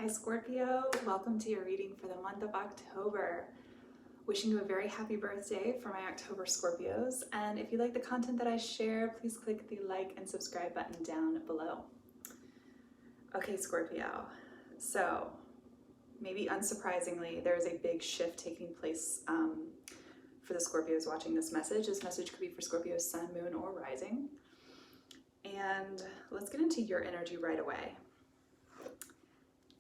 Hi Scorpio, welcome to your reading for the month of October. Wishing you a very happy birthday for my October Scorpios. And if you like the content that I share, please click the like and subscribe button down below. Okay, Scorpio. So maybe unsurprisingly, there is a big shift taking place for the Scorpios watching this message. This message could be for Scorpio's sun, moon, or rising. And let's get into your energy right away.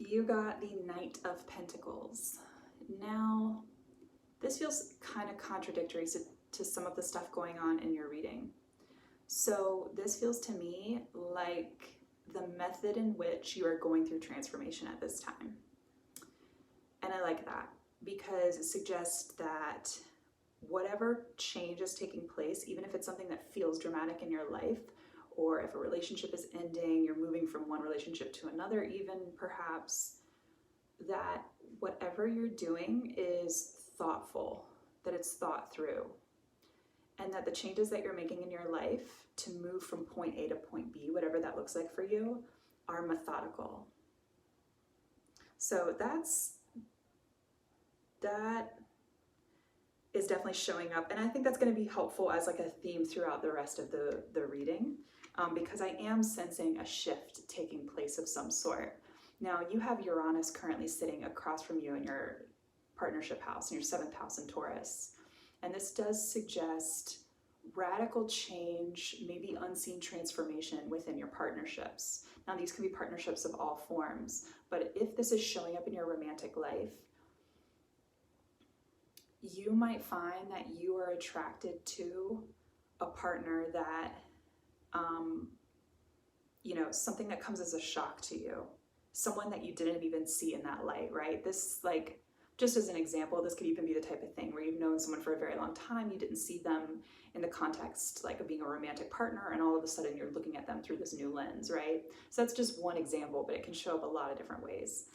You got the Knight of Pentacles. Now, this feels kind of contradictory to some of the stuff going on in your reading. So this feels to me like the method in which you are going through transformation at this time. And I like that because it suggests that whatever change is taking place, even if it's something that feels dramatic in your life, or if a relationship is ending, you're moving from one relationship to another, even perhaps, that whatever you're doing is thoughtful, that it's thought through, and that the changes that you're making in your life to move from point A to point B, whatever that looks like for you, are methodical. So that is definitely showing up, and I think that's going to be helpful as like a theme throughout the rest of the reading. Because I am sensing a shift taking place of some sort. Now, you have Uranus currently sitting across from you in your partnership house, in your 7th house in Taurus. And this does suggest radical change, maybe unseen transformation within your partnerships. Now, these can be partnerships of all forms, but if this is showing up in your romantic life, you might find that you are attracted to a partner that something that comes as a shock to you, someone that you didn't even see in that light, right? This, like, just as an example, this could even be the type of thing where you've known someone for a very long time, you didn't see them in the context like of being a romantic partner, and all of a sudden you're looking at them through this new lens, right? So that's just one example, but it can show up a lot of different ways.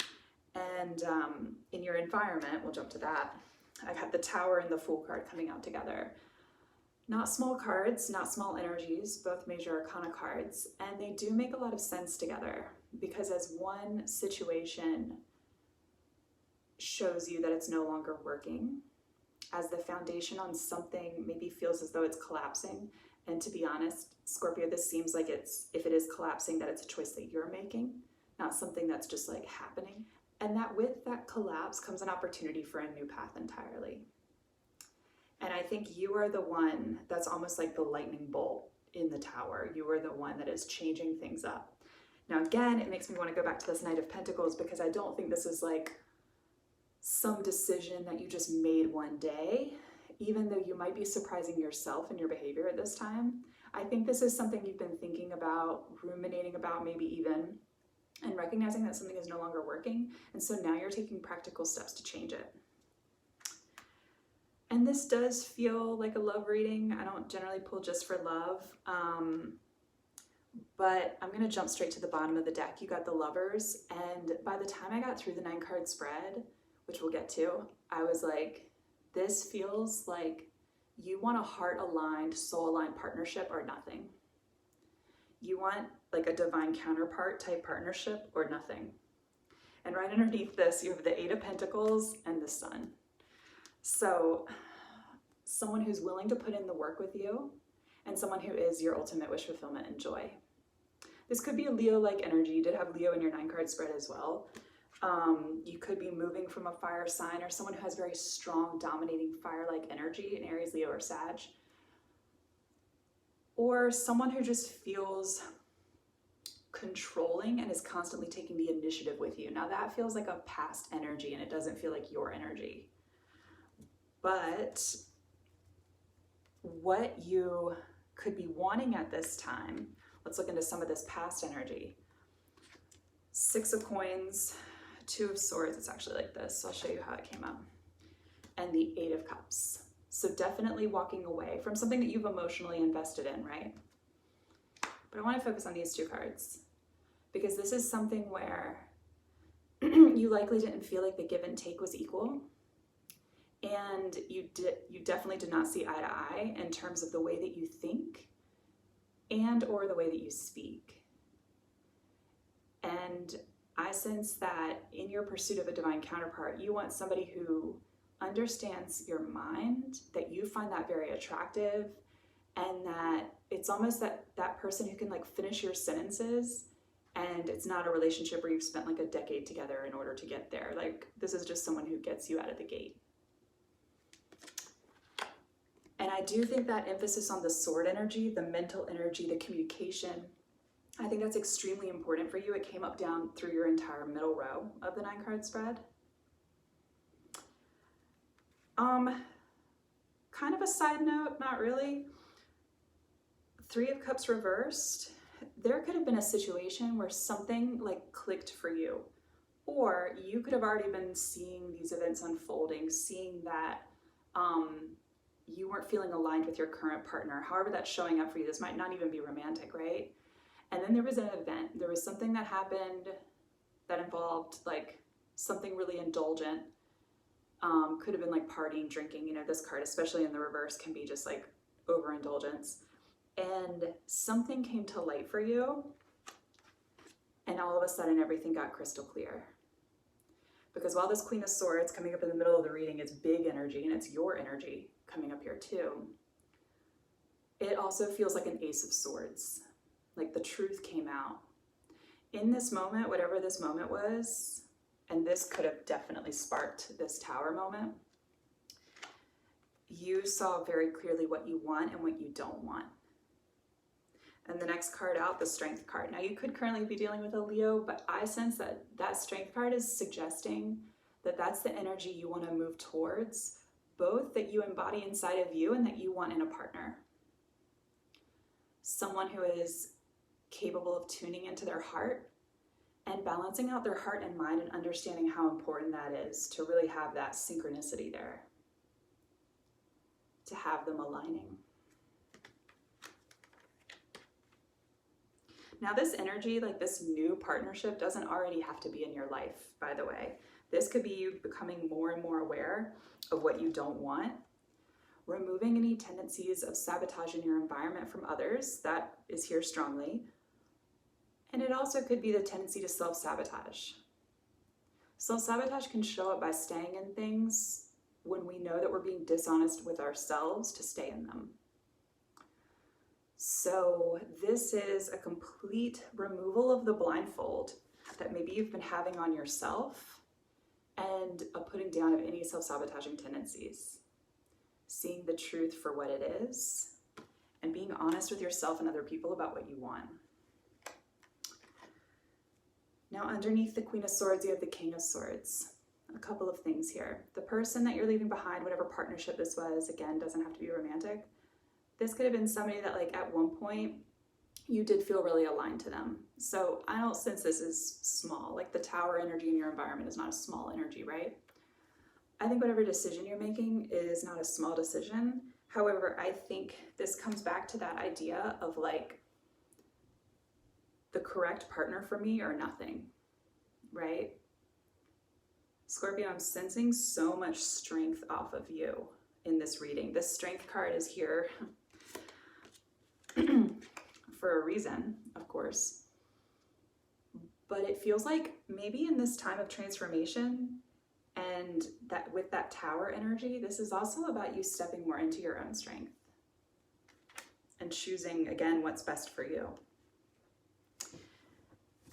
And in your environment, we'll jump to that, I got the Tower and the Fool card coming out together. Not small cards, not small energies, both major arcana cards, and they do make a lot of sense together because as one situation shows you that it's no longer working, as the foundation on something maybe feels as though it's collapsing, and to be honest, Scorpio, this seems like if it is collapsing, that it's a choice that you're making, not something that's just like happening. And that with that collapse comes an opportunity for a new path entirely. And I think you are the one that's almost like the lightning bolt in the Tower. You are the one that is changing things up. Now, again, it makes me want to go back to this Knight of Pentacles because I don't think this is like some decision that you just made one day, even though you might be surprising yourself in your behavior at this time. I think this is something you've been thinking about, ruminating about maybe even, and recognizing that something is no longer working. And so now you're taking practical steps to change it. And this does feel like a love reading. I don't generally pull just for love, but I'm gonna jump straight to the bottom of the deck. You got the Lovers, and by the time I got through the 9-card spread, which we'll get to, I was like, this feels like you want a heart-aligned, soul-aligned partnership or nothing. You want like a divine counterpart type partnership or nothing. And right underneath this, you have the 8 of Pentacles and the Sun. So someone who's willing to put in the work with you and someone who is your ultimate wish fulfillment and joy. This could be a Leo-like energy. You did have Leo in your 9-card spread as well. You could be moving from a fire sign or someone who has very strong, dominating fire-like energy in Aries, Leo, or Sag. Or someone who just feels controlling and is constantly taking the initiative with you. Now that feels like a past energy and it doesn't feel like your energy. But what you could be wanting at this time, let's look into some of this past energy. 6 of Coins, 2 of Swords, it's actually like this, so I'll show you how it came up. And the 8 of Cups. So definitely walking away from something that you've emotionally invested in, right? But I want to focus on these 2 cards because this is something where you likely didn't feel like the give and take was equal. And you definitely did not see eye to eye in terms of the way that you think and or the way that you speak. And I sense that in your pursuit of a divine counterpart, you want somebody who understands your mind, that you find that very attractive, and that it's almost that person who can like finish your sentences, and it's not a relationship where you've spent like a decade together in order to get there. Like, this is just someone who gets you out of the gate. And I do think that emphasis on the sword energy, the mental energy, the communication, I think that's extremely important for you. It came up down through your entire middle row of the 9-card spread. Kind of a side note, not really. 3 of Cups reversed. There could have been a situation where something like clicked for you, or you could have already been seeing these events unfolding, seeing that you weren't feeling aligned with your current partner. However that's showing up for you, this might not even be romantic, right? And then there was an event, there was something that happened that involved like something really indulgent. Could have been like partying, drinking, you know, this card, especially in the reverse, can be just like overindulgence. And something came to light for you, and all of a sudden everything got crystal clear. Because while this Queen of Swords coming up in the middle of the reading is big energy, and it's your energy coming up here too, it also feels like an Ace of Swords. Like the truth came out. In this moment, whatever this moment was, and this could have definitely sparked this Tower moment, you saw very clearly what you want and what you don't want. And the next card out, the Strength card. Now you could currently be dealing with a Leo, but I sense that that Strength card is suggesting that that's the energy you want to move towards, both that you embody inside of you and that you want in a partner. Someone who is capable of tuning into their heart and balancing out their heart and mind and understanding how important that is to really have that synchronicity there, to have them aligning. Now this energy, like this new partnership, doesn't already have to be in your life, by the way. This could be you becoming more and more aware of what you don't want, removing any tendencies of sabotage in your environment from others, that is here strongly. And it also could be the tendency to self-sabotage. Self-sabotage can show up by staying in things when we know that we're being dishonest with ourselves to stay in them. So this is a complete removal of the blindfold that maybe you've been having on yourself, and a putting down of any self-sabotaging tendencies. Seeing the truth for what it is, and being honest with yourself and other people about what you want. Now underneath the Queen of Swords, you have the King of Swords. A couple of things here. The person that you're leaving behind, whatever partnership this was, again, doesn't have to be romantic. This could have been somebody that like at one point you did feel really aligned to them. So I don't sense this is small. Like the Tower energy in your environment is not a small energy, right? I think whatever decision you're making is not a small decision. However, I think this comes back to that idea of like the correct partner for me or nothing, right? Scorpio, I'm sensing so much strength off of you in this reading. This Strength card is here for a reason, of course. But it feels like maybe in this time of transformation and that with that Tower energy, this is also about you stepping more into your own strength and choosing, again, what's best for you.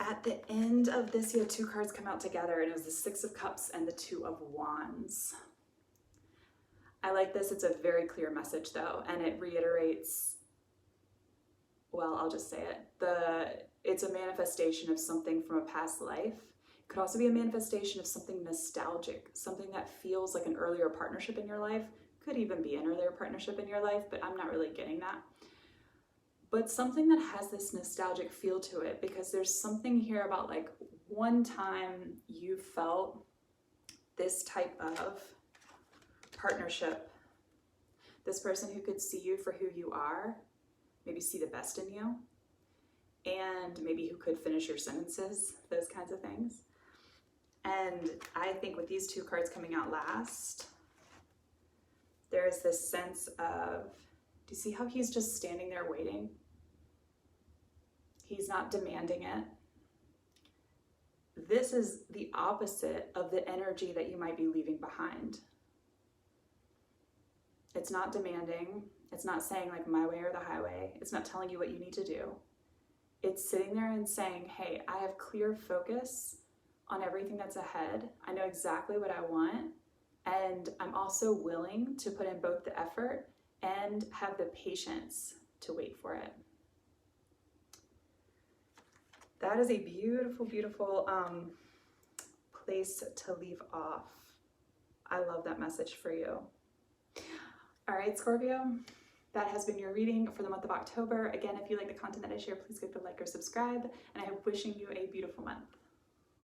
At the end of this, you had 2 cards come out together, and it was the 6 of Cups and the 2 of Wands. I like this. It's a very clear message, though, and it reiterates, well, I'll just say it. It's a manifestation of something from a past life. It could also be a manifestation of something nostalgic, something that feels like an earlier partnership in your life. Could even be an earlier partnership in your life, but I'm not really getting that. But something that has this nostalgic feel to it, because there's something here about like one time you felt this type of partnership, this person who could see you for who you are, maybe see the best in you, and maybe who could finish your sentences, those kinds of things. And I think with these 2 cards coming out last, there's this sense of, do you see how he's just standing there waiting? He's not demanding it. this is the opposite of the energy that you might be leaving behind. It's not demanding. It's not saying like my way or the highway. It's not telling you what you need to do. It's sitting there and saying, hey, I have clear focus on everything that's ahead. I know exactly what I want. And I'm also willing to put in both the effort and have the patience to wait for it. That is a beautiful, beautiful place to leave off. I love that message for you. All right, Scorpio, that has been your reading for the month of October. Again, if you like the content that I share, please click the like or subscribe, and I hope wishing you a beautiful month.